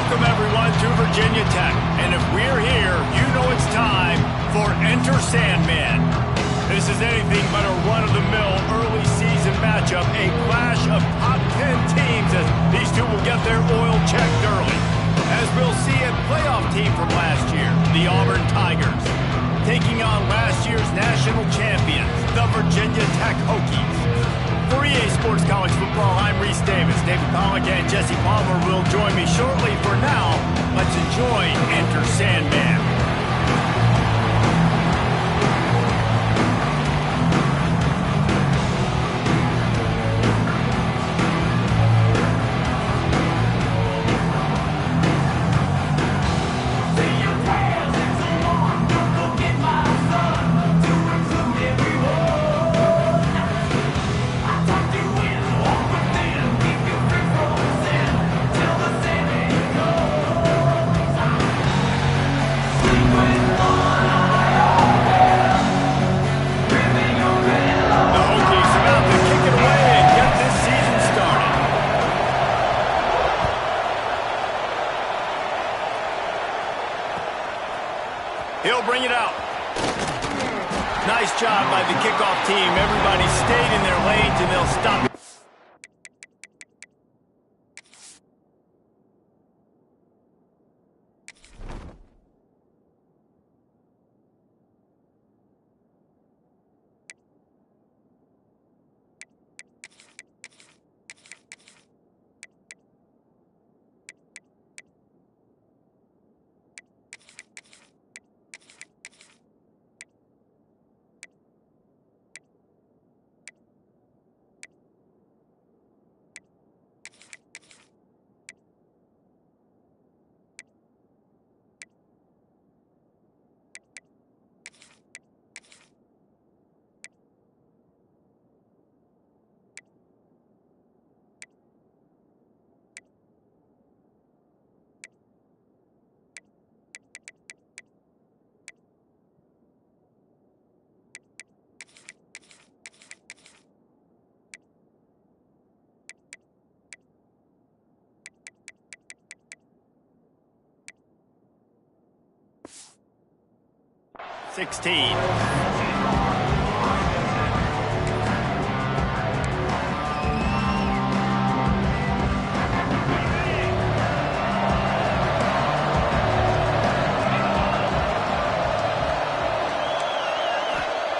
Welcome, everyone, to Virginia Tech. And if we're here, you know it's time for Enter Sandman. This is anything but a run-of-the-mill early season matchup, a clash of top 10 teams as these two will get their oil checked early. As we'll see a playoff team from last year, the Auburn Tigers, taking on last year's national champions, the Virginia Tech Hokies. For EA Sports College Football, I'm Reese Davis. David Pollack and Jesse Palmer will join me shortly. For now, let's enjoy Enter Sandman. He'll bring it out. Nice job by the kickoff team. Everybody stayed in their lanes and they'll stop it.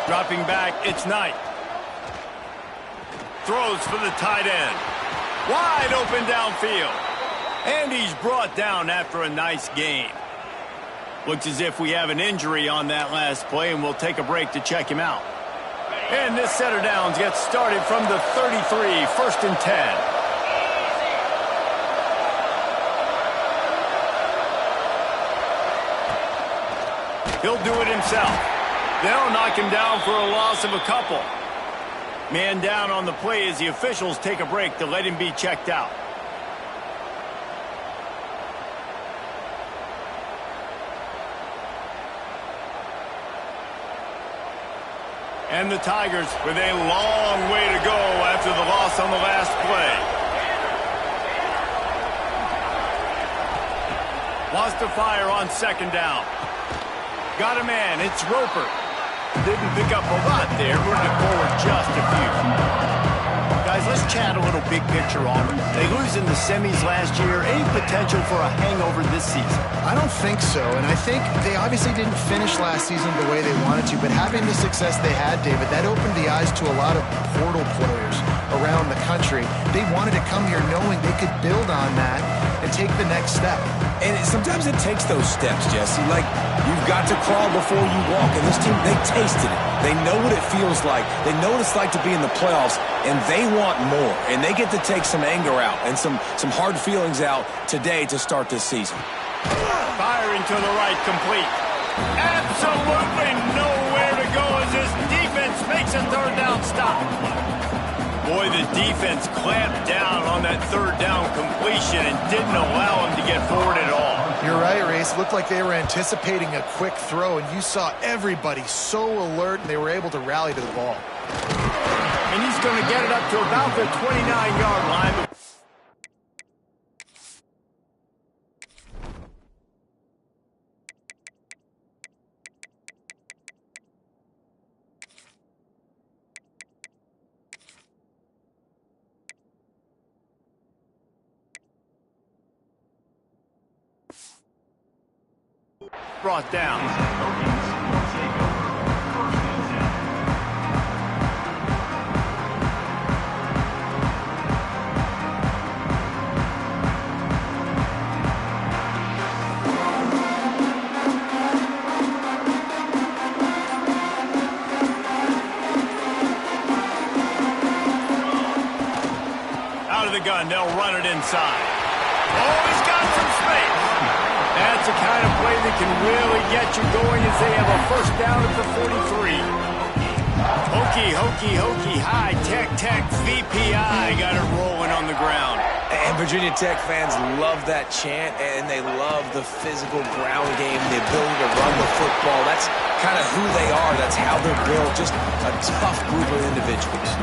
Dropping back, it's Knight. Throws for the tight end. Wide open downfield. And he's brought down after a nice gain. Looks as if we have an injury on that last play, and we'll take a break to check him out. And this set of downs gets started from the 33, 1st and 10. He'll do it himself. They'll knock him down for a loss of a couple. Man down on the play as the officials take a break to let him be checked out. And the Tigers with a long way to go after the loss on the last play. Wants to fire on 2nd down. Got a man, it's Roper. Didn't pick up a lot there, moving forward just a few. Guys, let's chat a little big picture Auburn. They lose in the semis last year. Any potential for a hangover this season? I don't think so, and I think they obviously didn't finish last season the way they wanted to, but having the success they had, David, that opened the eyes to a lot of portal players around the country. They wanted to come here knowing they could build on that and take the next step. And sometimes it takes those steps, Jesse. Like, you've got to crawl before you walk. And this team, they tasted it. They know what it feels like. They know what it's like to be in the playoffs, and they want more. And they get to take some anger out and some hard feelings out today to start this season. Firing to the right, complete. Absolutely nowhere to go as this defense makes a 3rd down stop. Boy, the defense clamped down on that 3rd down completion and didn't allow him to get forward at all. You're right, Reese. Looked like they were anticipating a quick throw, and you saw everybody so alert, and they were able to rally to the ball. And he's going to get it up to about the 29-yard line. brought down. Out of the gun, they'll run it inside. Oh, he's got some space. That's the kind of play that can really get you going as they have a first down at the 43. Hokey, high, tech, VPI got it rolling on the ground. And Virginia Tech fans love that chant, and they love the physical ground game, the ability to run the football. That's kind of who they are. That's how they're built, just a tough group of individuals.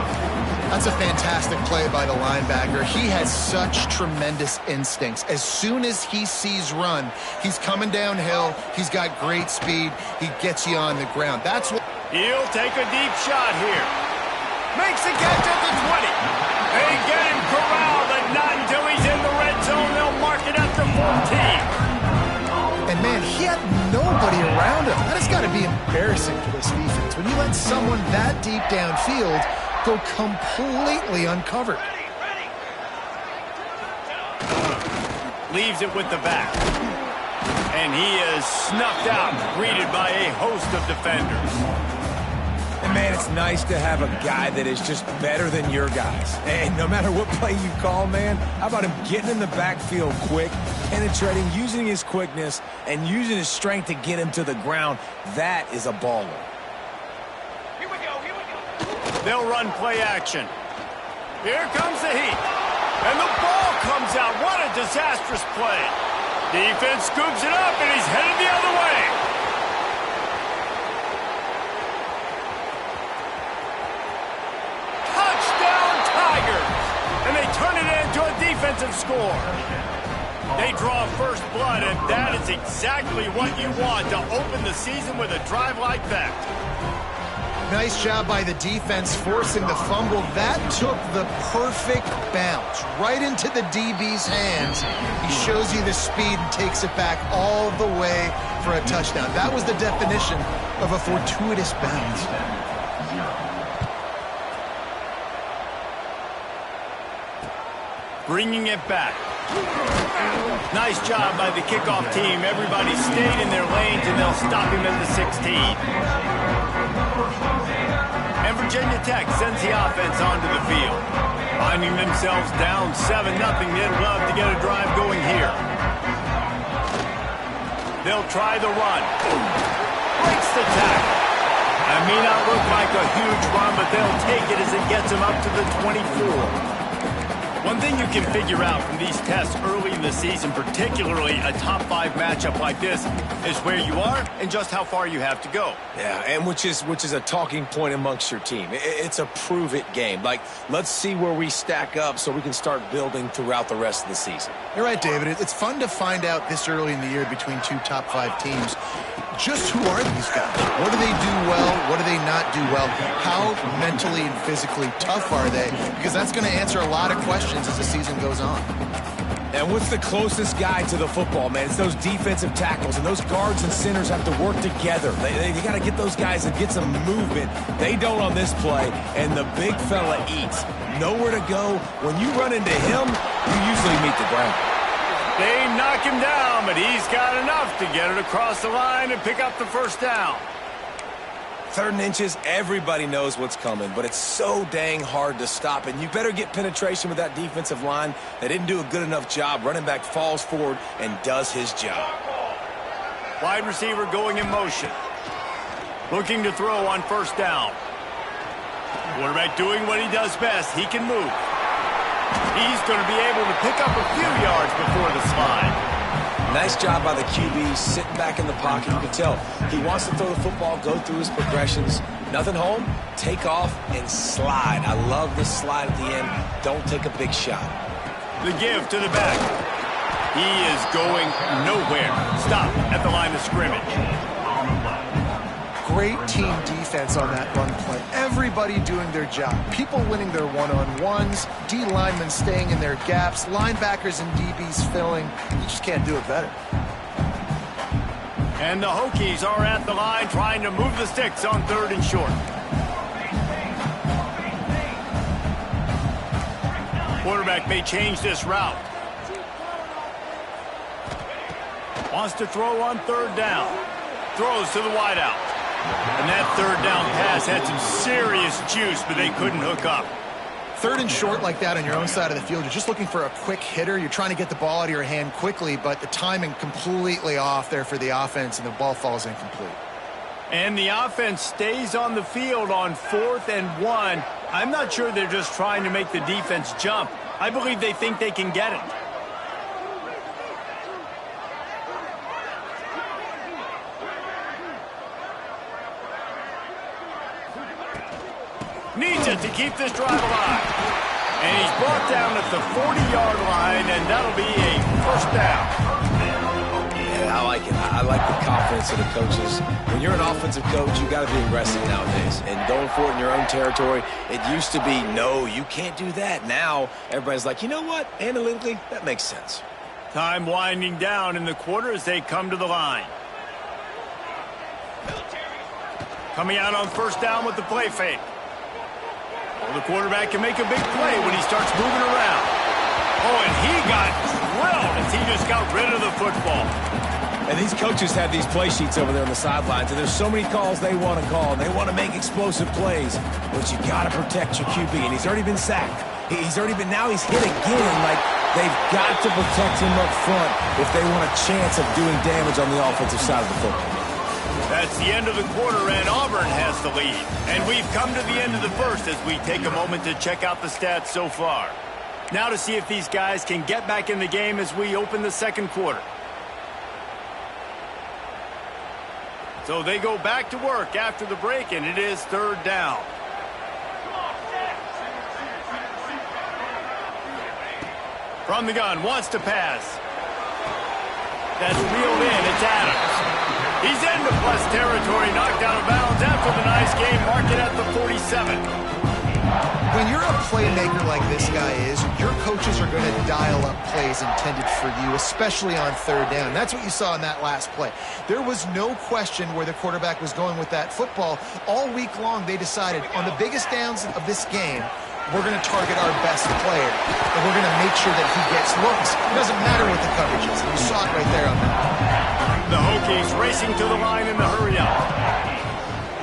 That's a fantastic play by the linebacker. He has such tremendous instincts. As soon as he sees run, he's coming downhill. He's got great speed. He gets you on the ground. That's what... He'll take a deep shot here. Makes the catch at the 20. They get him corralled, but not until he's in the red zone. They'll mark it at the 14. And, man, he had nobody around him. That has got to be embarrassing for this defense. When you let someone that deep downfield go completely uncovered. Leaves it with the back. And he is snuffed out, greeted by a host of defenders. And, man, it's nice to have a guy that is just better than your guys. And no matter what play you call, man, how about him getting in the backfield quick, penetrating, using his quickness, and using his strength to get him to the ground. That is a baller. They'll run play action. Here comes the heat. And the ball comes out. What a disastrous play. Defense scoops it up, and he's headed the other way. Touchdown, Tigers. And they turn it into a defensive score. They draw first blood, and that is exactly what you want to open the season with a drive like that. Nice job by the defense forcing the fumble. That took the perfect bounce right into the DB's hands. He shows you the speed and takes it back all the way for a touchdown. That was the definition of a fortuitous bounce. Bringing it back. Nice job by the kickoff team. Everybody stayed in their lanes, and they'll stop him at the 16. And Virginia Tech sends the offense onto the field. Finding themselves down 7-0, they'd love to get a drive going here. They'll try the run. Breaks the tackle. It may not look like a huge run, but they'll take it as it gets them up to the 24. One thing you can figure out from these tests early in the season, particularly a top-5 matchup like this, is where you are and just how far you have to go. Yeah, and which is a talking point amongst your team. It's a prove-it game. Like, let's see where we stack up so we can start building throughout the rest of the season. You're right, David. It's fun to find out this early in the year between two top-5 teams. Just who are these guys? What do they do well? What do they not do well? How mentally and physically tough are they? Because that's going to answer a lot of questions as the season goes on. And what's the closest guy to the football, man? It's those defensive tackles, and those guards and centers have to work together. They got to get those guys and get some movement. They don't on this play, and the big fella eats. Nowhere to go. When you run into him, you usually meet the ground. They knock him down, but he's got enough to get it across the line and pick up the first down. 3rd and inches, everybody knows what's coming, but it's so dang hard to stop, and you better get penetration with that defensive line. They didn't do a good enough job. Running back falls forward and does his job. Wide receiver going in motion. Looking to throw on first down. Quarterback doing what he does best. He can move. He's going to be able to pick up a few yards before the slide. Nice job by the QB, sitting back in the pocket. You can tell he wants to throw the football, go through his progressions. Nothing home, take off, and slide. I love the slide at the end. Don't take a big shot. The give to the back. He is going nowhere. Stop at the line of scrimmage. Great team defense on that run play. Everybody doing their job. People winning their one-on-ones, D linemen staying in their gaps, linebackers and DBs filling. You just can't do it better. And the Hokies are at the line trying to move the sticks on 3rd and short. Quarterback may change this route. Wants to throw on 3rd down. Throws to the wideout. And that 3rd down pass had some serious juice, but they couldn't hook up. 3rd and short like that on your own side of the field, you're just looking for a quick hitter. You're trying to get the ball out of your hand quickly, but the timing completely off there for the offense, and the ball falls incomplete. And the offense stays on the field on 4th and 1. I'm not sure they're just trying to make the defense jump. I believe they think they can get it. Needs it to keep this drive alive. And he's brought down at the 40-yard line, and that'll be a 1st down. Yeah, I like it. I like the confidence of the coaches. When you're an offensive coach, you got to be aggressive nowadays. And going for it in your own territory, it used to be, no, you can't do that. Now, everybody's like, you know what? Analytically, that makes sense. Time winding down in the quarter as they come to the line. Coming out on 1st down with the play fake. Well, the quarterback can make a big play when he starts moving around. Oh, and he got drilled as he just got rid of the football. And these coaches have these play sheets over there on the sidelines, and there's so many calls they want to call, and they want to make explosive plays. But you got to protect your QB, and he's already been sacked. Now he's hit again. Like, they've got to protect him up front if they want a chance of doing damage on the offensive side of the football. That's the end of the quarter, and Auburn has the lead. And we've come to the end of the first as we take a moment to check out the stats so far. Now to see if these guys can get back in the game as we open the 2nd quarter. So they go back to work after the break, and it is 3rd down. From the gun, wants to pass. That's reeled in, it's Adams. He's into plus territory, knocked out of bounds after the nice game, marked it at the 47. When you're a playmaker like this guy is, your coaches are going to dial up plays intended for you, especially on 3rd down. That's what you saw in that last play. There was no question where the quarterback was going with that football. All week long, they decided on the biggest downs of this game, we're going to target our best player, and we're going to make sure that he gets looks. It doesn't matter what the coverage is. You saw it right there on that. The Hokies racing to the line in the hurry-up.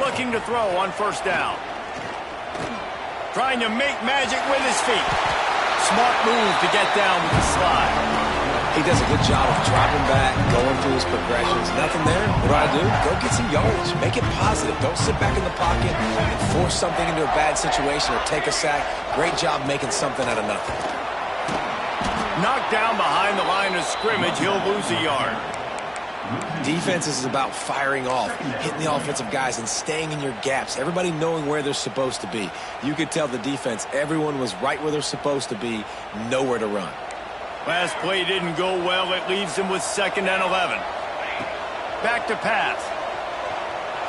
Looking to throw on 1st down. Trying to make magic with his feet. Smart move to get down with the slide. He does a good job of dropping back, going through his progressions. Nothing there. What do? Go get some yards. Make it positive. Don't sit back in the pocket and force something into a bad situation or take a sack. Great job making something out of nothing. Knocked down behind the line of scrimmage. He'll lose a yard. Defense is about firing off, hitting the offensive guys, and staying in your gaps. Everybody knowing where they're supposed to be. You could tell the defense, everyone was right where they're supposed to be, nowhere to run. Last play didn't go well. It leaves him with 2nd and 11. Back to pass.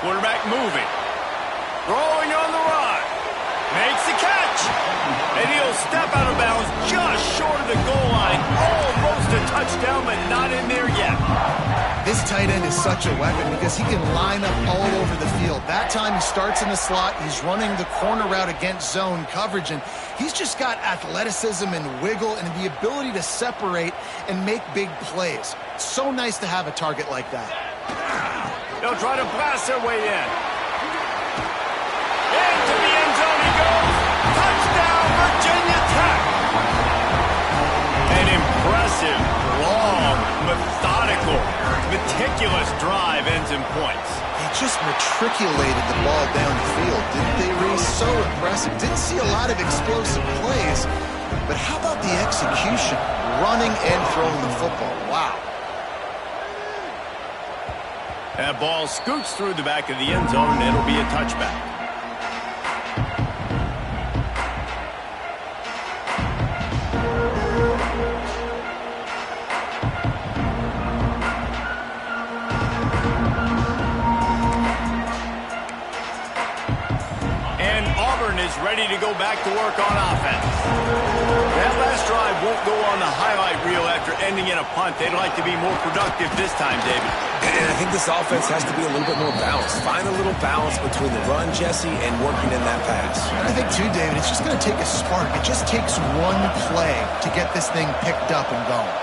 Quarterback moving. Throwing on the run. Makes the catch. And he'll step out of bounds just short of the goal line. Almost a touchdown, but not in there yet. This tight end is such a weapon because he can line up all over the field. That time he starts in the slot. He's running the corner route against zone coverage, and he's just got athleticism and wiggle and the ability to separate and make big plays. So nice to have a target like that. They'll try to blast their way in. Into the end zone he goes. Touchdown, Virginia Tech. An impressive, long, methodical, meticulous drive ends in points. They just matriculated the ball downfield, didn't they, Reese? So impressive. Didn't see a lot of explosive plays, but how about the execution? Running and throwing the football. Wow. That ball scoots through the back of the end zone, and it'll be a touchback. And Auburn is ready to go back to work on offense. That last drive won't go on the highlight reel after ending in a punt. They'd like to be more productive this time, David. And I think this offense has to be a little bit more balanced. Find a little balance between the run, Jesse, and working in that pass. And I think, too, David, it's just going to take a spark. It just takes one play to get this thing picked up and going.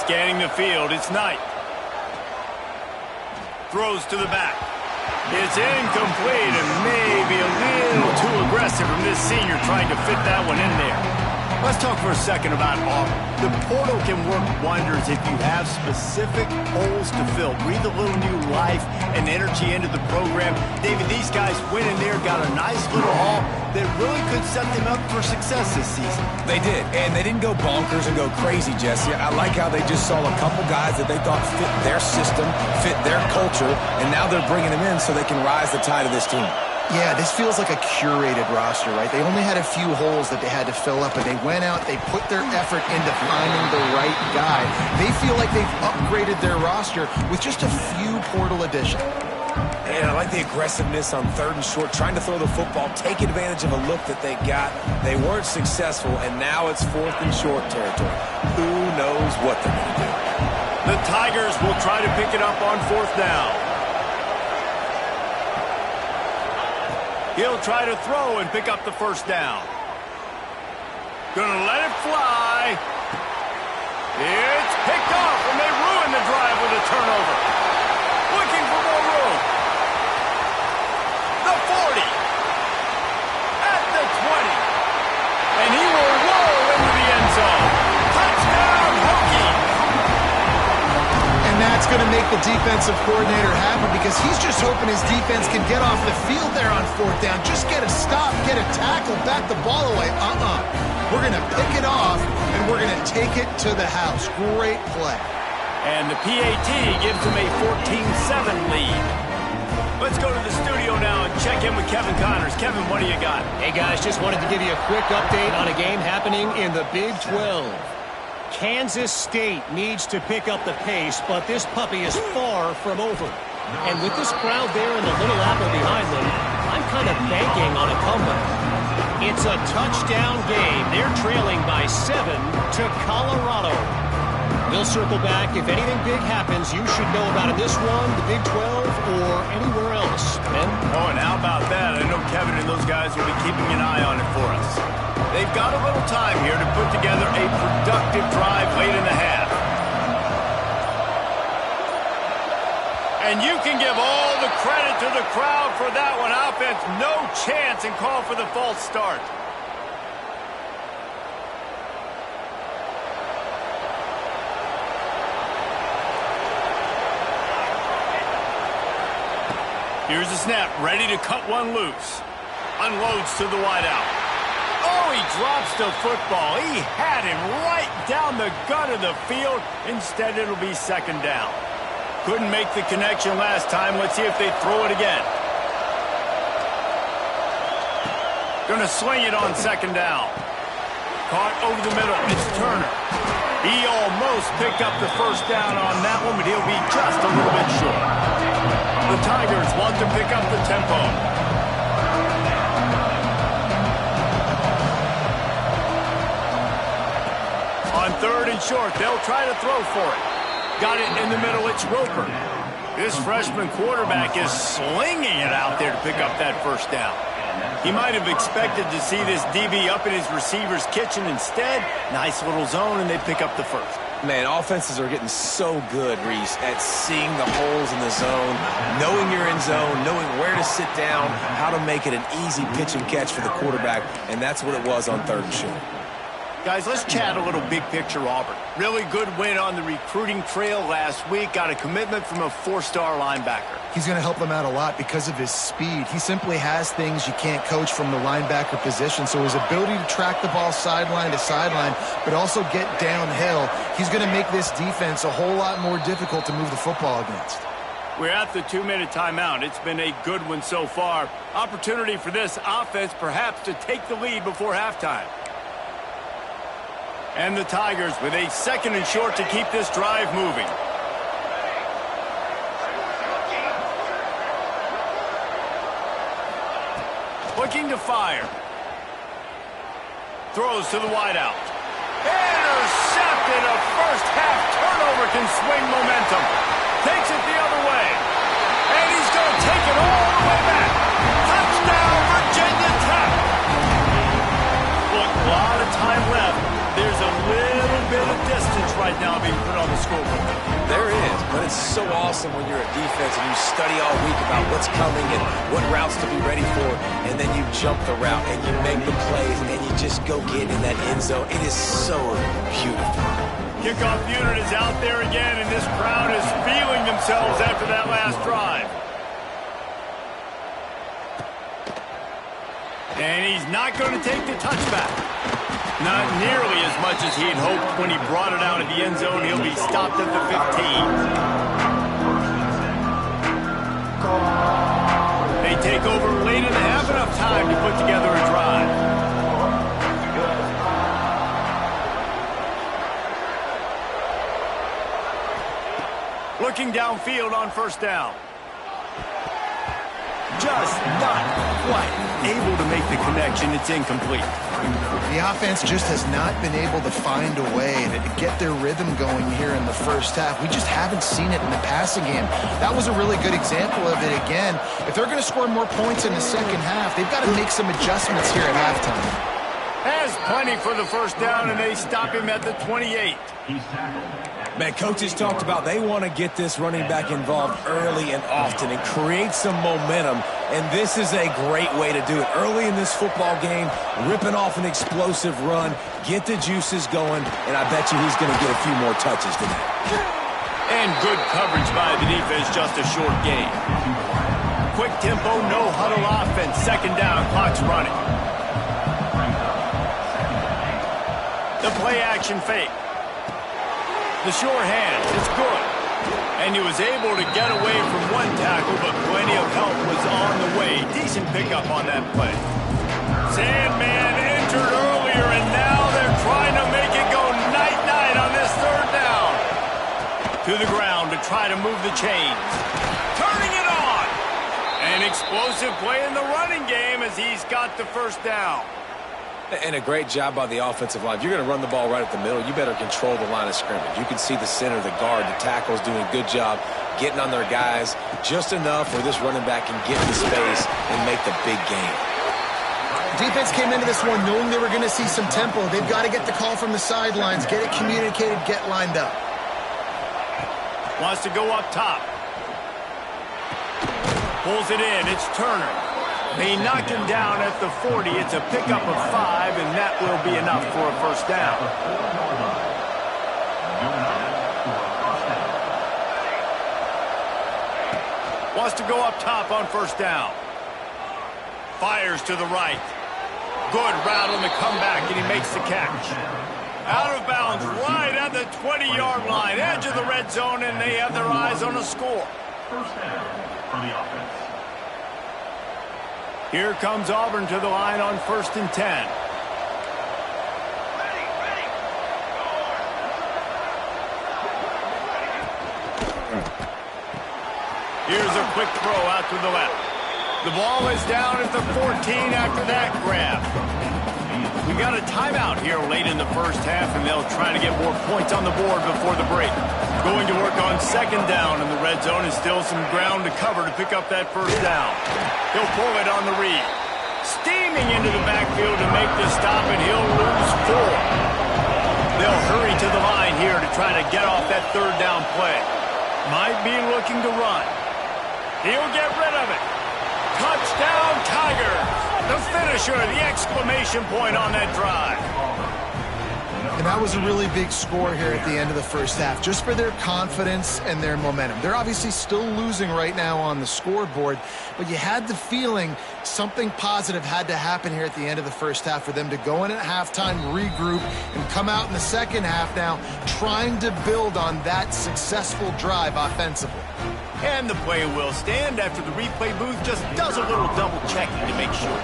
Scanning the field, it's Knight. Throws to the back. It's incomplete and maybe a little too aggressive from this senior trying to fit that one in there. Let's talk for a second about Auburn. The portal can work wonders if you have specific holes to fill. Breathe a little new life and energy into the program. David, these guys went in there, got a nice little haul that really could set them up for success this season. They did, and they didn't go bonkers and go crazy, Jesse. I like how they just saw a couple guys that they thought fit their system, fit their culture, and now they're bringing them in so they can rise the tide of this team. Yeah, this feels like a curated roster, right? They only had a few holes that they had to fill up, but they went out, they put their effort into finding the right guy. They feel like they've upgraded their roster with just a few portal additions. And I like the aggressiveness on 3rd and short, trying to throw the football, take advantage of a look that they got. They weren't successful, and now it's 4th and short territory. Who knows what they're going to do? The Tigers will try to pick it up on 4th down. He'll try to throw and pick up the 1st down. Gonna let it fly. It's picked off, and they ruin the drive with a turnover. Looking for more room. The 40. At the 20. And he will roll into the end zone. Touchdown, Hokies. And that's going to make the defensive coordinator happy because he's just hoping his defense can get off the field there on 4th down. Just get a stop, get a tackle, back the ball away. We're going to pick it off, and we're going to take it to the house. Great play. And the PAT gives them a 14-7 lead. Let's go to the studio now and check in with Kevin Connors. Kevin, what do you got? Hey, guys, just wanted to give you a quick update on a game happening in the Big 12. Kansas State needs to pick up the pace, but this puppy is far from over. And with this crowd there and the little apple behind them, I'm kind of banking on a comeback. It's a touchdown game. They're trailing by 7 to Colorado. We'll circle back. If anything big happens, you should know about it this one, the Big 12, or anywhere else. Ben? Oh, and how about that? I know Kevin and those guys will be keeping an eye on it for us. They've got a little time here to put together a productive drive late in the half. And you can give all the credit to the crowd for that one. Offense, no chance, and call for the false start. Here's the snap, ready to cut one loose. Unloads to the wideout. Oh, he drops the football. He had him right down the gut of the field. Instead, it'll be 2nd down. Couldn't make the connection last time. Let's see if they throw it again. Gonna swing it on 2nd down. Caught over the middle. It's Turner. He almost picked up the 1st down on that one, but he'll be just a little bit short. The Tigers want to pick up the tempo. On 3rd and short, they'll try to throw for it. Got it in the middle, it's Roper. This freshman quarterback is slinging it out there to pick up that 1st down. He might have expected to see this DB up in his receiver's kitchen. Instead, nice little zone, and they pick up the 1st. Man, offenses are getting so good, Reese, at seeing the holes in the zone, knowing you're in zone, knowing where to sit down, how to make it an easy pitch and catch for the quarterback, and that's what it was on 3rd and short. Guys, let's chat a little big picture Auburn. Really good win on the recruiting trail last week. Got a commitment from a 4-star linebacker. He's going to help them out a lot because of his speed. He simply has things you can't coach from the linebacker position. So his ability to track the ball sideline to sideline, but also get downhill, he's going to make this defense a whole lot more difficult to move the football against. We're at the 2-minute timeout. It's been a good one so far. Opportunity for this offense perhaps to take the lead before halftime. And the Tigers with a 2nd and short to keep this drive moving. Looking to fire. Throws to the wideout. Intercepted. A first-half turnover can swing momentum. Takes it the other way. And he's going to take it all the way back. Touchdown, Virginia Tech. Look, a lot of time left. There's a little bit of distance right now being put on the scoreboard. There is, but it's so awesome when you're a defense and you study all week about what's coming and what routes to be ready for, and then you jump the route and you make the plays and you just go get in that end zone. It is so beautiful. Kickoff unit is out there again, and this crowd is feeling themselves after that last drive. And he's not going to take the touchback. Not nearly as much as he'd hoped when he brought it out of the end zone. He'll be stopped at the 15. They take over late in the half, enough time to put together a drive. Looking downfield on first down. Just not quite able to make the connection. It's incomplete. The offense just has not been able to find a way to get their rhythm going here in the first half. We just haven't seen it in the passing game. That was a really good example of it again. If they're going to score more points in the second half, they've got to make some adjustments here at halftime. Has plenty for the first down, and they stop him at the 28. Man, coaches talked about they want to get this running back involved early and often and create some momentum, and this is a great way to do it. Early in this football game, ripping off an explosive run, get the juices going, and I bet you he's going to get a few more touches today. And good coverage by the defense, just a short gain. Quick tempo, no huddle offense. Second down, clock's running. The play action fake. The sure hand, it's good. And he was able to get away from one tackle, but plenty of help was on the way. Decent pickup on that play. Sandman entered earlier, and now they're trying to make it go night-night on this third down. To the ground to try to move the chains. Turning it on. An explosive play in the running game as he's got the first down. And a great job by the offensive line. If you're going to run the ball right at the middle, you better control the line of scrimmage. You can see the center, the guard, the tackles doing a good job getting on their guys just enough where this running back can get in space and make the big game. Defense came into this one knowing they were going to see some tempo. They've got to get the call from the sidelines, get it communicated, get lined up. Wants to go up top. Pulls it in. It's Turner. They knocked him down at the 40. It's a pickup of 5, and that will be enough for a first down. Wants to go up top on first down. Fires to the right. Good route on the comeback, and he makes the catch. Out of bounds right at the 20-yard line. Edge of the red zone, and they have their eyes on a score. First down for the offense. Here comes Auburn to the line on 1st and 10. Here's a quick throw out to the left. The ball is down at the 14 after that grab. We got a timeout here late in the first half, and they'll try to get more points on the board before the break. Going to work on second down in the red zone, and still some ground to cover to pick up that first down. He'll pull it on the read. Steaming into the backfield to make the stop, and he'll lose 4. They'll hurry to the line here to try to get off that third down play. Might be looking to run. He'll get rid of it. Touchdown, Tigers! The finisher, the exclamation point on that drive. And that was a really big score here at the end of the first half, just for their confidence and their momentum. They're obviously still losing right now on the scoreboard, but you had the feeling something positive had to happen here at the end of the first half for them to go in at halftime, regroup, and come out in the second half now trying to build on that successful drive offensively. And the play will stand after the replay booth just does a little double checking to make sure.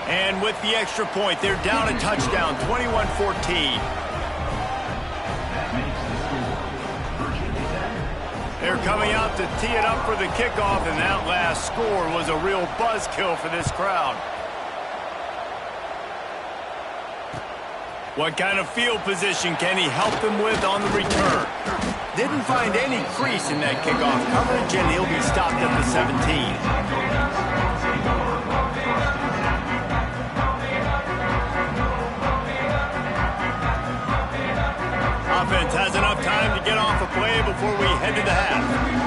And with the extra point, they're down a touchdown, 21-14. They're coming out to tee it up for the kickoff, and that last score was a real buzzkill for this crowd. What kind of field position can he help them with on the return? Didn't find any crease in that kickoff coverage, and he'll be stopped at the 17. Offense has enough time to get off a play before we head to the half.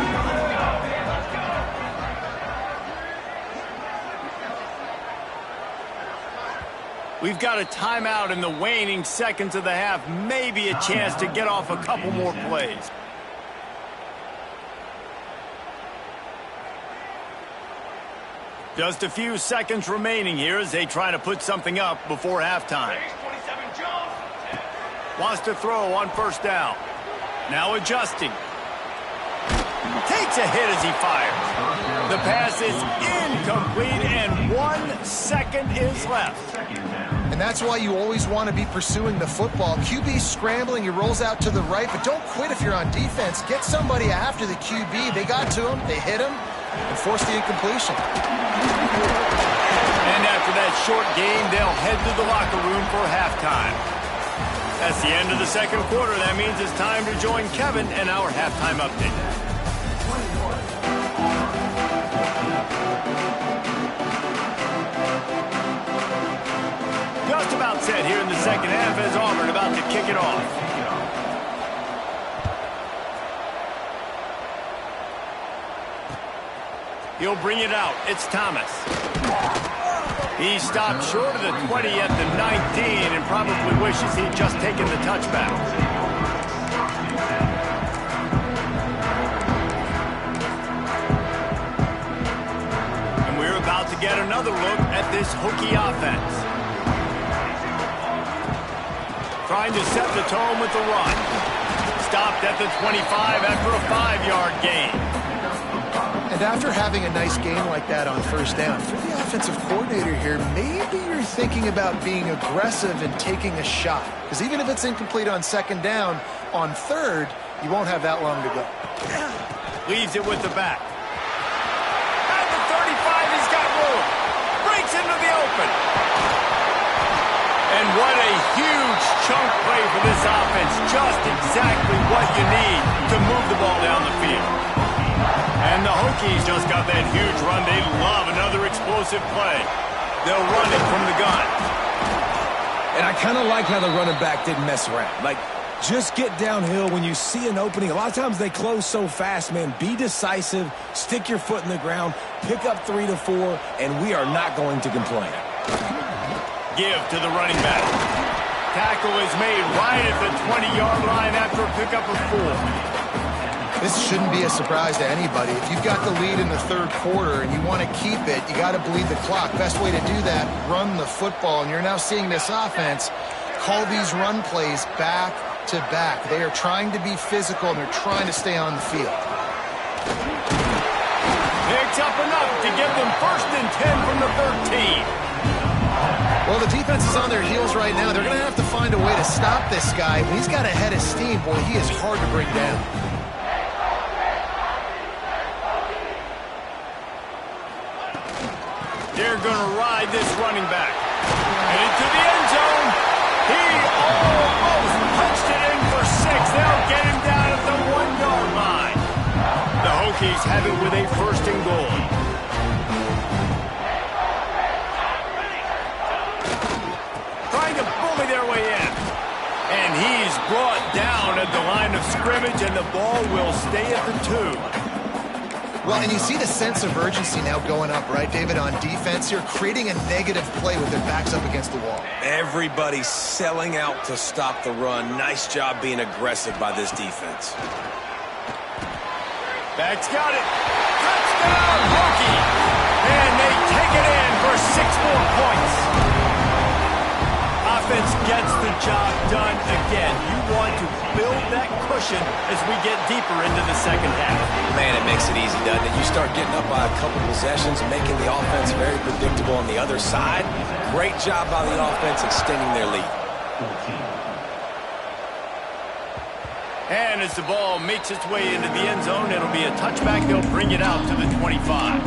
We've got a timeout in the waning seconds of the half. Maybe a chance to get off a couple more plays. Just a few seconds remaining here as they try to put something up before halftime. Wants to throw on first down. Now adjusting. Takes a hit as he fires. The pass is incomplete, and 1 second is left. And that's why you always want to be pursuing the football. QB's scrambling, he rolls out to the right, but don't quit if you're on defense. Get somebody after the QB. They got to him, they hit him, and forced the incompletion. And after that short game, they'll head to the locker room for halftime. That's the end of the second quarter. That means it's time to join Kevin and our halftime update. Just about set here in the second half as Auburn about to kick it off. He'll bring it out. It's Thomas. He stopped short of the 20 at the 19 and probably wishes he'd just taken the touchback. And we're about to get another look at this Hokie offense. Trying to set the tone with the run. Stopped at the 25 after a 5-yard gain. And after having a nice game like that on first down, for the offensive coordinator here, maybe you're thinking about being aggressive and taking a shot. Because even if it's incomplete on second down, on third, you won't have that long to go. Leaves it with the back. At the 35, he's got room. Breaks into the open. And what a huge chunk play for this offense. Just exactly what you need to move the ball down the field. And the Hokies just got that huge run. They love another explosive play. They'll run it from the gun. And I kind of like how the running back didn't mess around. Like, just get downhill when you see an opening. A lot of times they close so fast, man. Be decisive, stick your foot in the ground, pick up 3 to 4, and we are not going to complain. Give to the running back. Tackle is made right at the 20-yard line after a pickup of 4. This shouldn't be a surprise to anybody. If you've got the lead in the third quarter and you want to keep it, you got to bleed the clock. Best way to do that, run the football. And you're now seeing this offense call these run plays back to back. They are trying to be physical, and they're trying to stay on the field. Picks up enough to give them 1st and 10 from the 13. Well, the defense is on their heels right now. They're going to have to find a way to stop this guy. When he's got a head of steam, boy, he is hard to bring down. They're going to ride this running back. Headed to the end zone. He almost punched it in for 6. They'll get him down at the 1-yard line. The Hokies have it with a 1st and goal. Trying to bully their way in. And he's brought down at the line of scrimmage, and the ball will stay at the 2. Well, and you see the sense of urgency now going up, right, David, on defense here, creating a negative play with their backs up against the wall. Everybody's selling out to stop the run. Nice job being aggressive by this defense. Back's got it. Touchdown, Hokie. And they take it in for 6 more points. Offense gets the job done again. You want to build that cushion as we get deeper into the second half. Man, it makes it easy, doesn't it? You start getting up by a couple possessions and making the offense very predictable on the other side. Great job by the offense extending their lead. And as the ball makes its way into the end zone, it'll be a touchback. They'll bring it out to the 25.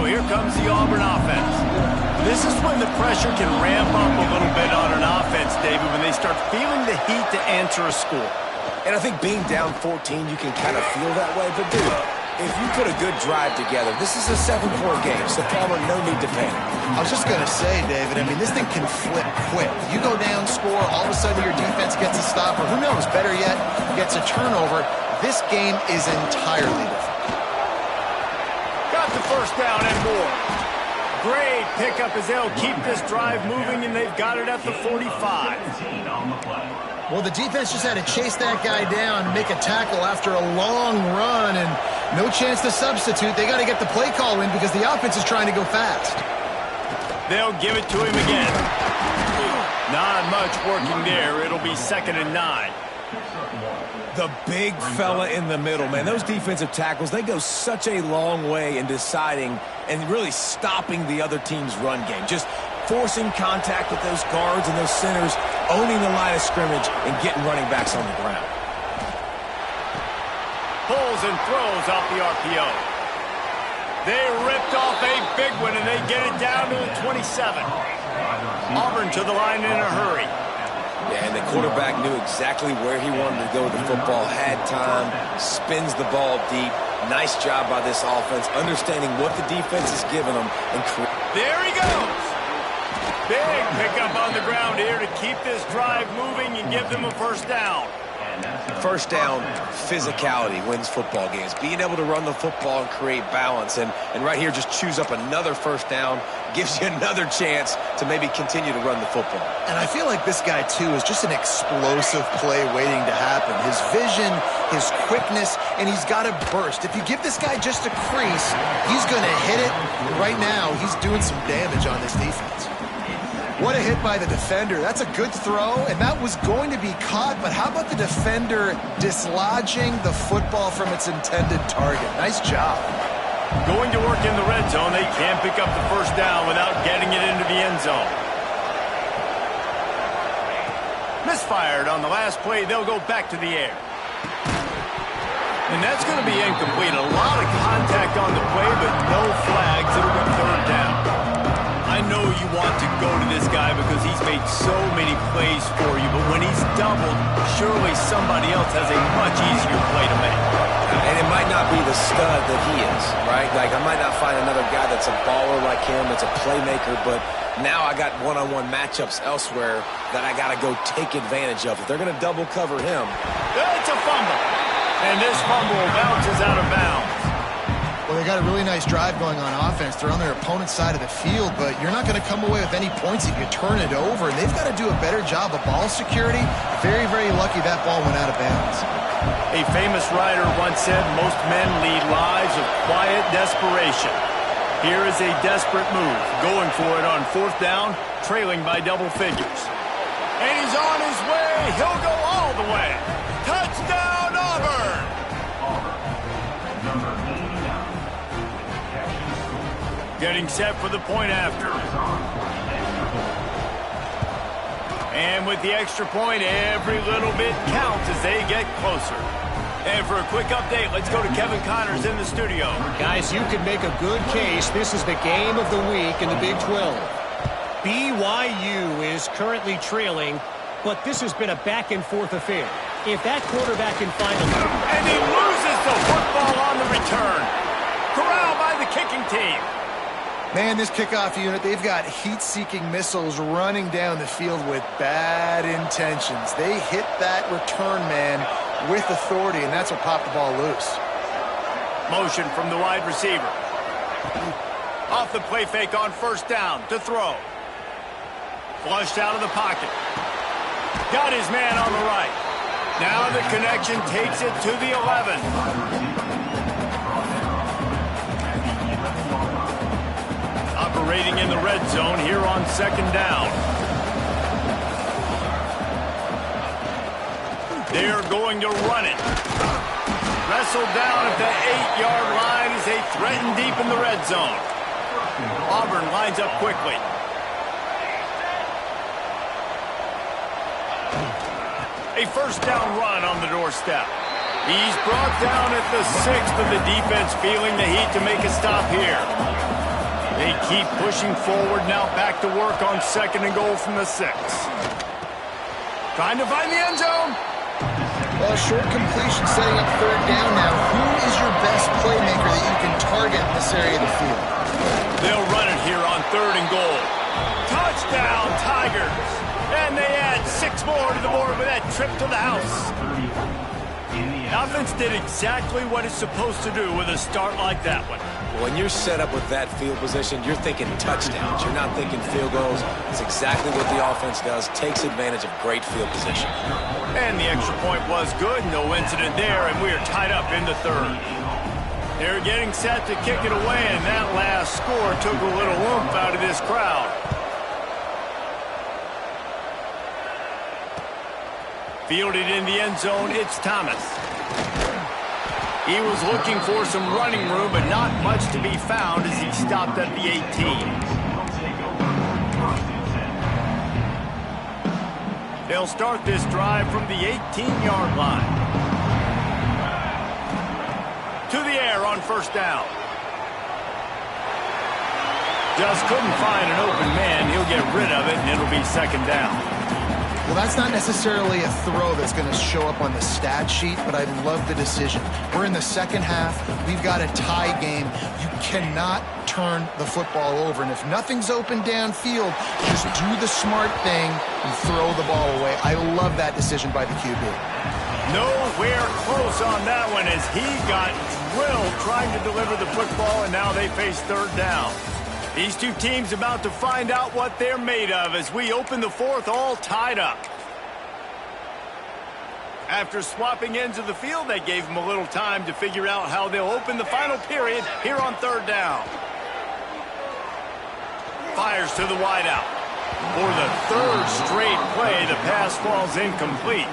So here comes the Auburn offense. This is when the pressure can ramp up a little bit on an offense, David, when they start feeling the heat to answer a score. And I think being down 14, you can kind of feel that way. But, dude, if you put a good drive together, this is a 7-point game, so Palmer, no need to panic. I was just going to say, David, I mean, this thing can flip quick. You go down, score, all of a sudden your defense gets a stop, or who knows, better yet, gets a turnover. This game is entirely different. Got the first down and more. Great pickup as they'll keep this drive moving, and they've got it at the 45. Well, the defense just had to chase that guy down and make a tackle after a long run, and no chance to substitute. They got to get the play call in because the offense is trying to go fast. They'll give it to him again. Not much working there. It'll be 2nd and 9. The big fella in the middle, man. Those defensive tackles, they go such a long way in deciding and really stopping the other team's run game. Just forcing contact with those guards and those centers, owning the line of scrimmage, and getting running backs on the ground. Pulls and throws off the RPO. They ripped off a big one, and they get it down to the 27. Auburn to the line in a hurry. Yeah, and the quarterback knew exactly where he wanted to go with the football, had time, spins the ball deep. Nice job by this offense, understanding what the defense is giving them. And there he goes. Big pickup on the ground here to keep this drive moving and give them a first down. First down, physicality wins football games. Being able to run the football and create balance. And right here, just choose up another first down, gives you another chance to maybe continue to run the football. And I feel like this guy, too, is just an explosive play waiting to happen. His vision, his quickness, and he's got to burst. If you give this guy just a crease, he's going to hit it. Right now, he's doing some damage on this defense. What a hit by the defender. That's a good throw, and that was going to be caught, but how about the defender dislodging the football from its intended target? Nice job. Going to work in the red zone. They can't pick up the first down without getting it into the end zone. Misfired on the last play. They'll go back to the air. And that's going to be incomplete. A lot of contact on the play, but no flags. It'll be 3rd down. I know you want to go to this guy because he's made so many plays for you, but when he's doubled, surely somebody else has a much easier play to make. And it might not be the stud that he is, right? Like, I might not find another guy that's a baller like him, that's a playmaker, but now I got one-on-one matchups elsewhere that I got to go take advantage of. If they're going to double cover him. It's a fumble. And this fumble bounces out of bounds. Well, they got a really nice drive going on offense. They're on their opponent's side of the field, but you're not going to come away with any points if you turn it over. And they've got to do a better job of ball security. Very, very lucky that ball went out of bounds. A famous writer once said, most men lead lives of quiet desperation. Here is a desperate move. Going for it on 4th down, trailing by double figures. And he's on his way. He'll go all the way. Touchdown, Auburn! Getting set for the point after. And with the extra point, every little bit counts as they get closer. And for a quick update, let's go to Kevin Connors in the studio. Guys, you could make a good case. This is the game of the week in the Big 12. BYU is currently trailing, but this has been a back-and-forth affair. If that quarterback can find a... And he loses the football on the return. Corralled by the kicking team. Man, this kickoff unit, they've got heat-seeking missiles running down the field with bad intentions. They hit that return man with authority, and that's what popped the ball loose. Motion from the wide receiver. Off the play fake on 1st down to throw. Flushed out of the pocket. Got his man on the right. Now the connection takes it to the 11. Operating in the red zone here on 2nd down. They're going to run it. Wrestled down at the 8-yard line as they threaten deep in the red zone. Auburn lines up quickly. A 1st down run on the doorstep. He's brought down at the 6th of the defense, feeling the heat to make a stop here. They keep pushing forward now, back to work on 2nd and goal from the 6. Trying to find the end zone. Well, short completion setting up 3rd down now. Who is your best playmaker that you can target in this area of the field? They'll run it here on 3rd and goal. Touchdown, Tigers. And they add 6 more to the board with that trip to the house. The offense did exactly what it's supposed to do with a start like that one. When you're set up with that field position, you're thinking touchdowns. You're not thinking field goals. It's exactly what the offense does. Takes advantage of great field position. And the extra point was good. No incident there, and we are tied up in the 3rd. They're getting set to kick it away, and that last score took a little oomph out of this crowd. Fielded in the end zone, it's Thomas. He was looking for some running room, but not much to be found as he stopped at the 18. They'll start this drive from the 18-yard line. To the air on 1st down. Just couldn't find an open man. He'll get rid of it, and it'll be 2nd down. Well, that's not necessarily a throw that's going to show up on the stat sheet, but I love the decision. We're in the 2nd half. We've got a tie game. You cannot turn the football over. And if nothing's open downfield, just do the smart thing and throw the ball away. I love that decision by the QB. Nowhere close on that one as he got drilled trying to deliver the football, and now they face 3rd down. These two teams about to find out what they're made of as we open the 4th all tied up. After swapping ends of the field, they gave them a little time to figure out how they'll open the final period here on 3rd down. Fires to the wideout. For the 3rd straight play, the pass falls incomplete.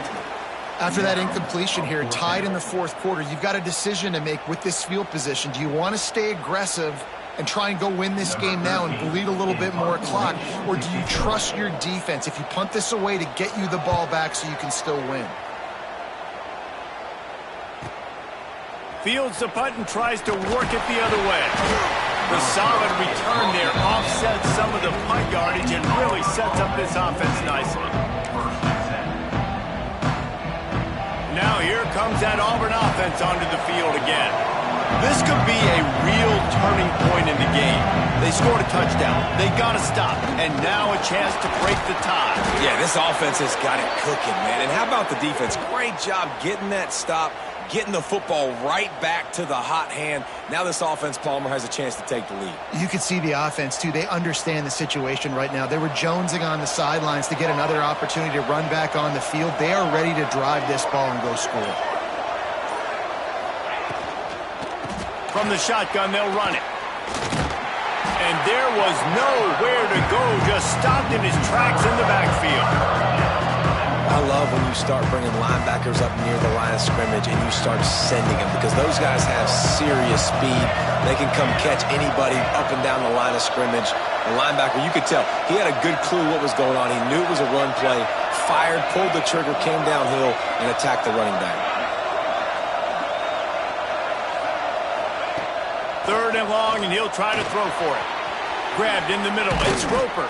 After that incompletion here, tied in the 4th quarter, you've got a decision to make with this field position. Do you want to stay aggressive and try and go win this game now and bleed a little bit more clock? Or do you trust your defense if you punt this away to get you the ball back so you can still win? Fields the punt and tries to work it the other way. The solid return there offsets some of the punt yardage and really sets up this offense nicely. Now here comes that Auburn offense onto the field again. This could be a real turning point in the game. They scored a touchdown. They got to stop. And now a chance to break the tie. Yeah, this offense has got it cooking, man. And how about the defense? Great job getting that stop, getting the football right back to the hot hand. Now this offense, Palmer, has a chance to take the lead. You can see the offense, too. They understand the situation right now. They were jonesing on the sidelines to get another opportunity to run back on the field. They are ready to drive this ball and go score. From the shotgun, they'll run it. And there was nowhere to go, just stopped in his tracks in the backfield. I love when you start bringing linebackers up near the line of scrimmage and you start sending them, because those guys have serious speed. They can come catch anybody up and down the line of scrimmage. The linebacker, you could tell, he had a good clue what was going on. He knew it was a run play, fired, pulled the trigger, came downhill, and attacked the running back. 3rd and long, and he'll try to throw for it. Grabbed in the middle. It's Roper.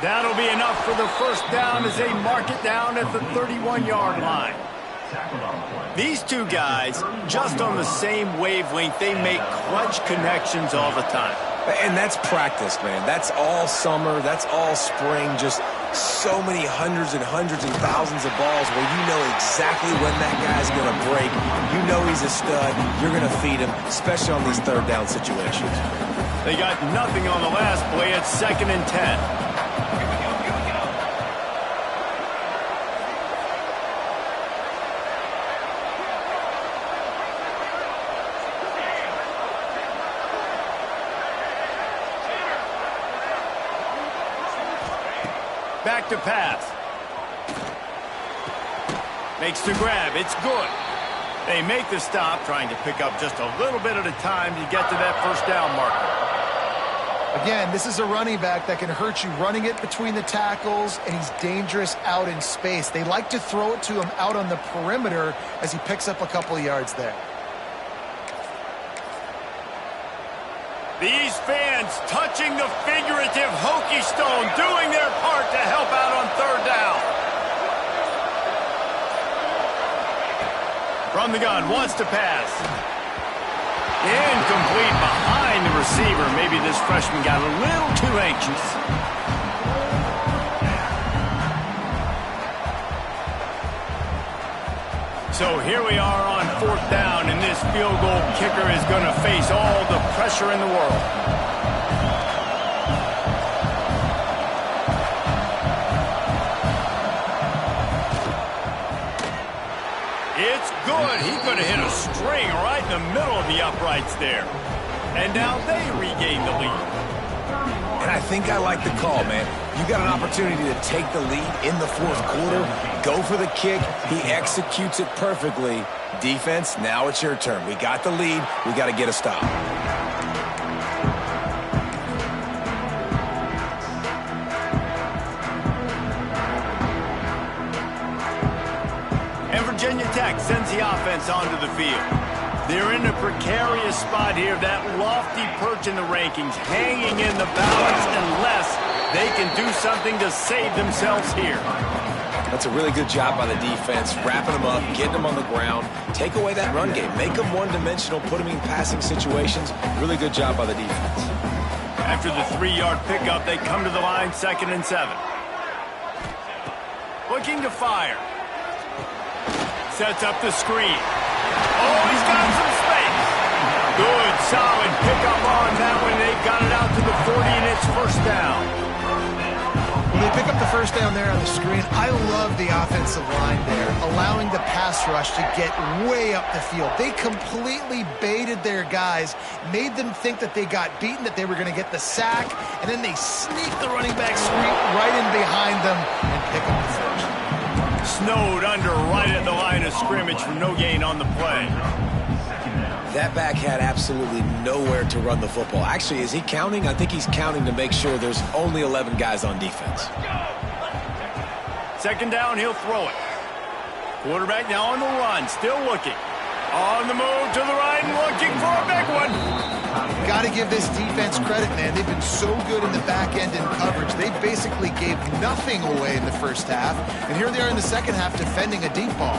That'll be enough for the 1st down as they mark it down at the 31-yard line. These two guys, just on the same wavelength, they make clutch connections all the time. And that's practice, man. That's all summer. That's all spring. Just so many hundreds and thousands of balls where you know exactly when that guy's going to break. You know he's a stud. You're going to feed him, especially on these 3rd down situations. They got nothing on the last play. It's 2nd and 10. Back to pass. Makes the grab. It's good. They make the stop, trying to pick up just a little bit at a time to get to that 1st down marker. Again, this is a running back that can hurt you running it between the tackles, and he's dangerous out in space. They like to throw it to him out on the perimeter as he picks up a couple of yards there. These fans touching the figurative Hokie stone, doing their part to help out on third down. From the gun, wants to pass. Incomplete behind the receiver. Maybe this freshman got a little too anxious. So here we are on fourth down, and this field goal kicker is going to face all the pressure in the world. It's good. He could have hit a string right in the middle of the uprights there. And now they regain the lead. And I think I like the call, man. You got an opportunity to take the lead in the fourth quarter. Go for the kick. He executes it perfectly. Defense, now it's your turn. We got the lead. We got to get a stop. And Virginia Tech sends the offense onto the field. They're in a precarious spot here, that lofty perch in the rankings, hanging in the balance unless they can do something to save themselves here. That's a really good job by the defense, wrapping them up, getting them on the ground. Take away that run game. Make them one-dimensional, put them in passing situations. Really good job by the defense. After the 3-yard pickup, they come to the line, 2nd and 7. Looking to fire. Sets up the screen. Oh, he's got some space. Good, solid pickup on that one. They've got it out to the 40, and it's first down. Well, they pick up the first down there on the screen. I love the offensive line there, allowing the pass rush to get way up the field. They completely baited their guys, made them think that they got beaten, that they were going to get the sack, and then they sneak the running back screen right in behind them and pick up the first. Snowed under right at the line of scrimmage for no gain on the play. That back had absolutely nowhere to run the football. Actually, is he counting? I think he's counting to make sure there's only 11 guys on defense. 2nd down, he'll throw it. Quarterback now on the run, still looking. On the move to the right and looking for a big one. Got to give this defense credit, man. They've been so good in the back end in coverage. They basically gave nothing away in the first half. And here they are in the second half defending a deep ball.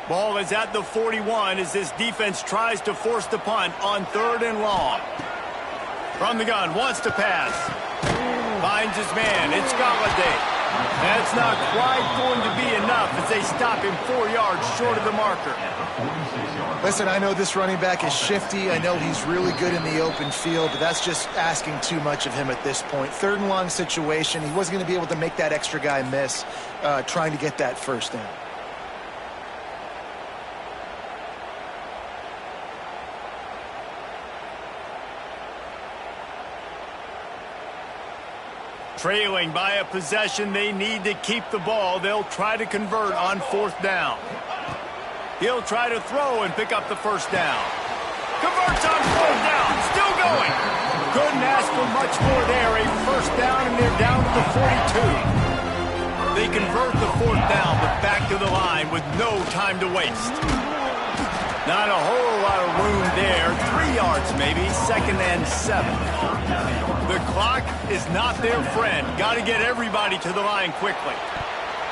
Ball is at the 41 as this defense tries to force the punt on 3rd and long. From the gun, wants to pass. Finds his man. It's Galladay. That's not quite going to be enough as they stop him 4 yards short of the marker. Listen, I know this running back is shifty. I know he's really good in the open field, but that's just asking too much of him at this point. 3rd and long situation. He wasn't going to be able to make that extra guy miss trying to get that first down. Trailing by a possession, they need to keep the ball. They'll try to convert on 4th down. He'll try to throw and pick up the first down. Converts on 4th down, still going. Couldn't ask for much more there. A first down, and they're down to the 42. They convert the 4th down, but back to the line with no time to waste. Not a whole lot of room there. 3 yards maybe, 2nd and 7. The clock is not their friend. Got to get everybody to the line quickly.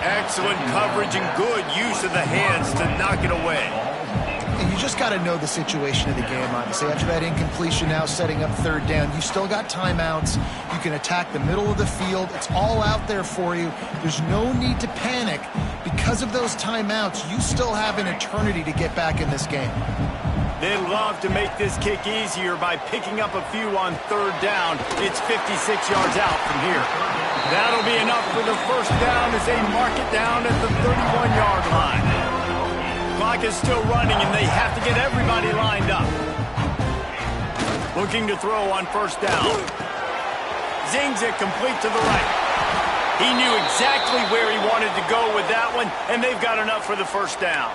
Excellent coverage and good use of the hands to knock it away. And you just got to know the situation of the game, honestly. After that incompletion now setting up 3rd down, you still got timeouts. You can attack the middle of the field. It's all out there for you. There's no need to panic. Because of those timeouts, you still have an eternity to get back in this game. They'd love to make this kick easier by picking up a few on 3rd down. It's 56 yards out from here. That'll be enough for the first down as they mark it down at the 31-yard line. Clock is still running, and they have to get everybody lined up. Looking to throw on 1st down. Zings it complete to the right. He knew exactly where he wanted to go with that one, and they've got enough for the first down.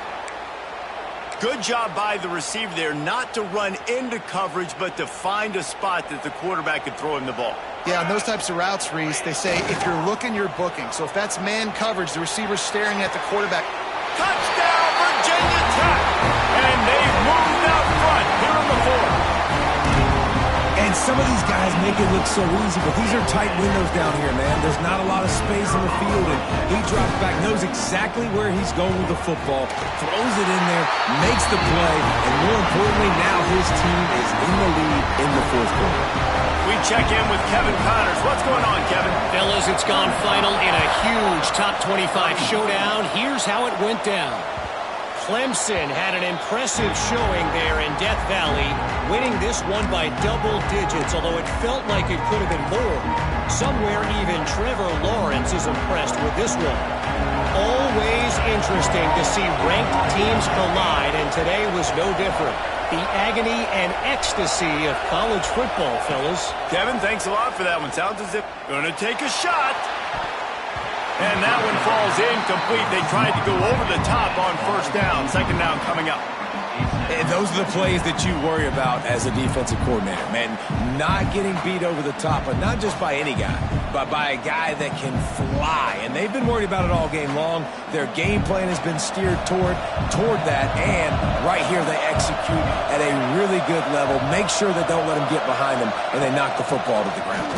Good job by the receiver there not to run into coverage, but to find a spot that the quarterback could throw him the ball. Yeah, on those types of routes, Reese, they say if you're looking, you're booking. So if that's man coverage, the receiver's staring at the quarterback. Touchdown, Virginia Tech! And they've And some of these guys make it look so easy, but these are tight windows down here, man. There's not a lot of space in the field, and he drops back, knows exactly where he's going with the football, throws it in there, makes the play, and more importantly, now his team is in the lead in the fourth quarter. We check in with Kevin Connors. What's going on, Kevin? Fellas, it's gone final in a huge top 25 showdown. Here's how it went down. Clemson had an impressive showing there in Death Valley, winning this one by double digits, although it felt like it could have been more. Somewhere even Trevor Lawrence is impressed with this one. Always interesting to see ranked teams collide, and today was no different. The agony and ecstasy of college football, fellas. Kevin, thanks a lot for that one. Sounds as if going to take a shot. And that one falls incomplete. They tried to go over the top on first down. Second down coming up. And those are the plays that you worry about as a defensive coordinator, man. Not getting beat over the top, but not just by any guy, but by a guy that can fly. And they've been worried about it all game long. Their game plan has been steered toward that, and right here they execute at a really good level. Make sure they don't let them get behind them, and they knock the football to the ground.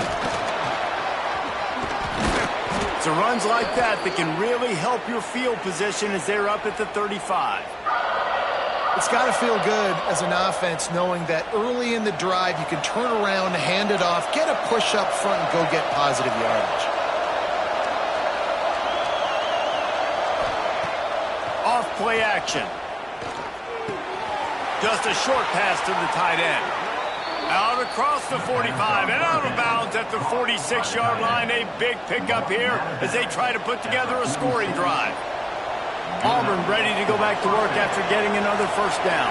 It's runs like that can really help your field position as they're up at the 35. It's got to feel good as an offense knowing that early in the drive you can turn around, hand it off, get a push up front, and go get positive yardage. Off play action. Just a short pass to the tight end. Out across the 45 and out of bounds at the 46-yard line. A big pickup here as they try to put together a scoring drive. Auburn ready to go back to work after getting another first down.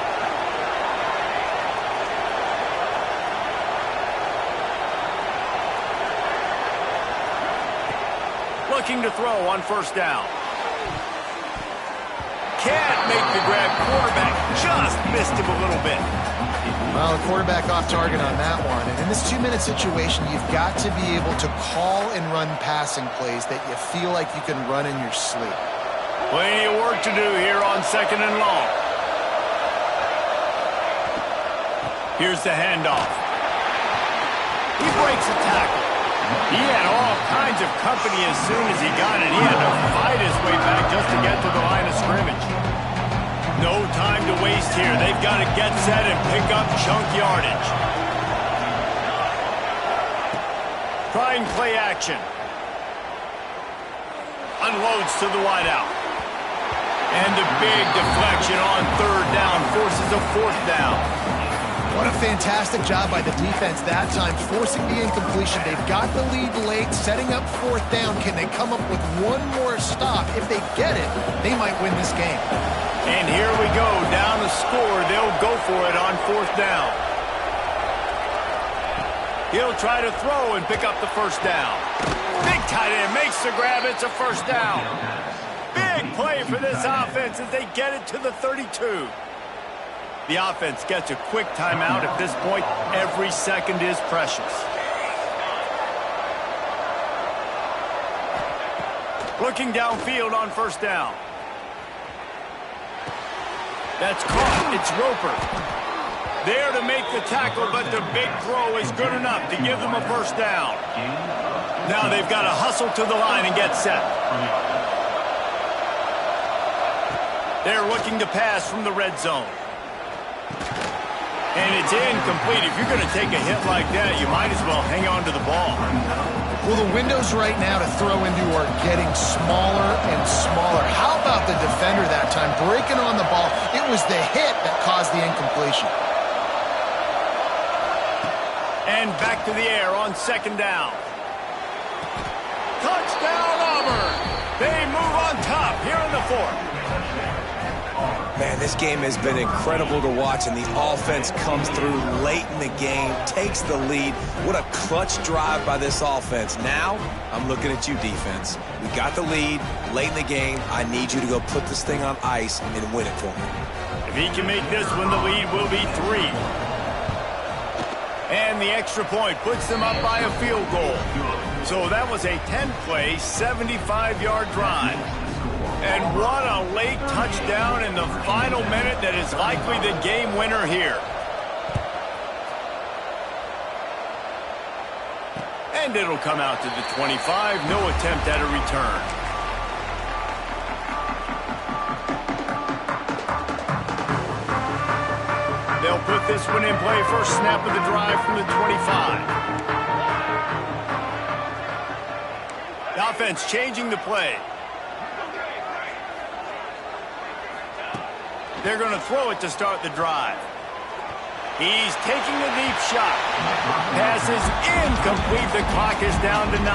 Looking to throw on first down. Can't make the grab. Quarterback just missed him a little bit. Well, the quarterback off target on that one. And in this 2-minute situation, you've got to be able to call and run passing plays that you feel like you can run in your sleep. Plenty of work to do here on second and long. Here's the handoff. He breaks a tackle. He had all kinds of company as soon as he got it. He had to fight his way back just to get to the line of scrimmage. No time to waste here. They've got to get set and pick up chunk yardage. Trying play action. Unloads to the wideout. And a big deflection on third down forces a fourth down. What a fantastic job by the defense that time, forcing the incompletion. They've got the lead late, setting up fourth down. Can they come up with one more stop? If they get it, they might win this game. And here we go, down the score. They'll go for it on fourth down. He'll try to throw and pick up the first down. Big tight end makes the grab. It's a first down. Big play for this offense as they get it to the 32. The offense gets a quick timeout. At this point, every second is precious. Looking downfield on first down. That's caught. It's Roper. There to make the tackle, but the big throw is good enough to give them a first down. Now they've got to hustle to the line and get set. They're looking to pass from the red zone. And it's incomplete. If you're going to take a hit like that, you might as well hang on to the ball. Well, the windows right now to throw into are getting smaller and smaller. How about the defender that time breaking on the ball? It was the hit that caused the incompletion. And back to the air on second down. Touchdown, Auburn! They move on top here in the fourth. Man, this game has been incredible to watch, and the offense comes through late in the game, takes the lead. What a clutch drive by this offense. Now, I'm looking at you, defense. We got the lead late in the game. I need you to go put this thing on ice and win it for me. If he can make this one, the lead will be 3. And the extra point puts them up by a field goal. So that was a 10-play, 75-yard drive. And what a late touchdown in the final minute that is likely the game winner here. And it'll come out to the 25. No attempt at a return. They'll put this one in play. First snap of the drive from the 25. The offense changing the play. They're going to throw it to start the drive. He's taking a deep shot. Pass is incomplete. The clock is down to 9.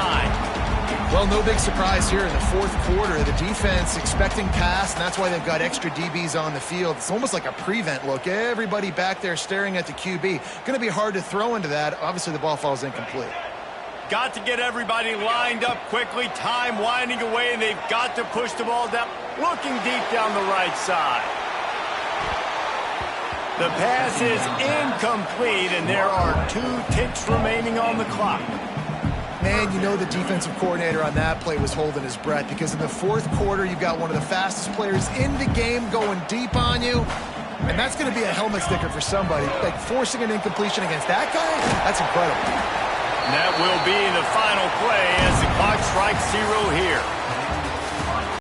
Well, no big surprise here in the fourth quarter. The defense expecting pass, and that's why they've got extra DBs on the field. It's almost like a prevent look. Everybody back there staring at the QB. Going to be hard to throw into that. Obviously, the ball falls incomplete. Got to get everybody lined up quickly. Time winding away, and they've got to push the ball down. Looking deep down the right side. The pass is incomplete, and there are 2 ticks remaining on the clock. Man, you know the defensive coordinator on that play was holding his breath, because in the fourth quarter, you've got one of the fastest players in the game going deep on you, and that's going to be a helmet sticker for somebody. Like, forcing an incompletion against that guy, that's incredible. And that will be the final play as the clock strikes 0 here.